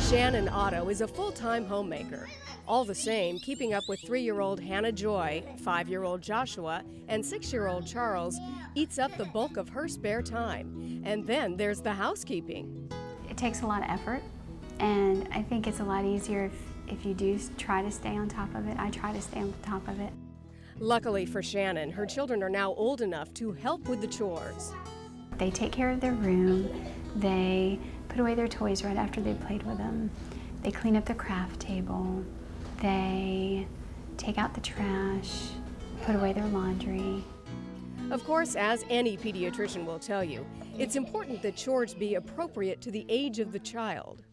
Shannon Otto is a full-time homemaker. All the same, keeping up with 3-year-old Hannah Joy, 5-year-old Joshua, and 6-year-old Charles eats up the bulk of her spare time. And then there's the housekeeping. It takes a lot of effort, and I think it's a lot easier if you do try to stay on top of it. I try to stay on top of it. Luckily for Shannon, her children are now old enough to help with the chores. They take care of their room. They put away their toys right after they played with them. They clean up the craft table. They take out the trash, put away their laundry. Of course, as any pediatrician will tell you, it's important that chores be appropriate to the age of the child.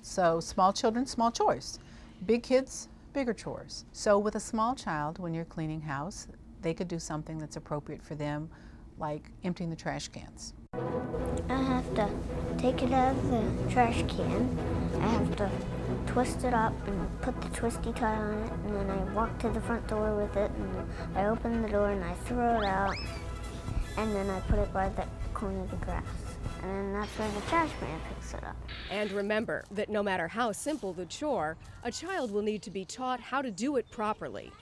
So small children, small chores. Big kids, bigger chores. So with a small child, when you're cleaning house, they could do something that's appropriate for them, like emptying the trash cans. I have to take it out of the trash can. I have to twist it up and put the twisty tie on it, and then I walk to the front door with it, and I open the door and I throw it out, and then I put it by the corner of the grass. And then that's where the trash man picks it up. And remember that no matter how simple the chore, a child will need to be taught how to do it properly.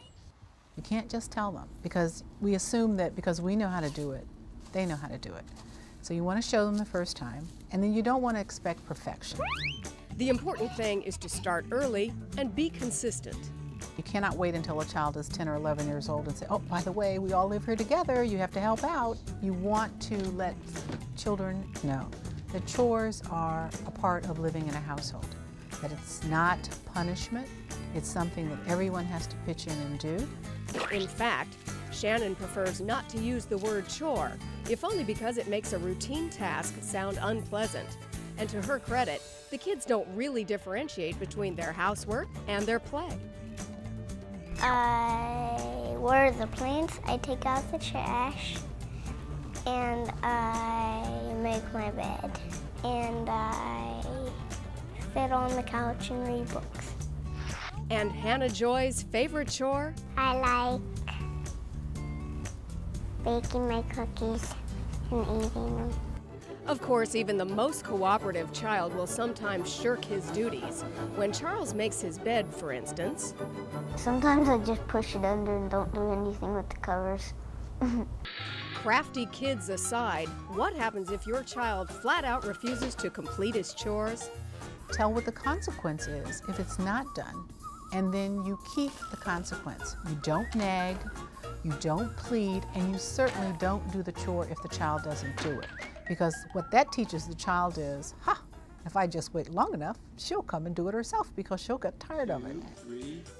You can't just tell them, because we assume that because we know how to do it, they know how to do it. So you want to show them the first time, and then you don't want to expect perfection. The important thing is to start early and be consistent. You cannot wait until a child is 10 or 11 years old and say, oh, by the way, we all live here together, you have to help out. You want to let children know that chores are a part of living in a household, that it's not punishment, it's something that everyone has to pitch in and do. In fact, Shannon prefers not to use the word chore, if only because it makes a routine task sound unpleasant. And to her credit, the kids don't really differentiate between their housework and their play. I water the plants, I take out the trash, and I make my bed, and I sit on the couch and read books. And Hannah Joy's favorite chore? I like baking my cookies and eating them. Of course, even the most cooperative child will sometimes shirk his duties. When Charles makes his bed, for instance. Sometimes I just push it under and don't do anything with the covers. Crafty kids aside, what happens if your child flat out refuses to complete his chores? Tell what the consequence is if it's not done, and then you keep the consequence. You don't nag, you don't plead, and you certainly don't do the chore if the child doesn't do it. Because what that teaches the child is, if I just wait long enough, she'll come and do it herself because she'll get tired of it.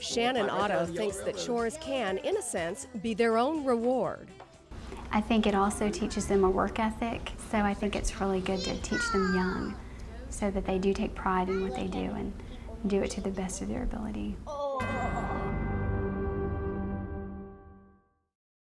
Shannon Otto thinks that chores can, in a sense, be their own reward. I think it also teaches them a work ethic, so I think it's really good to teach them young so that they do take pride in what they do and do it to the best of their ability.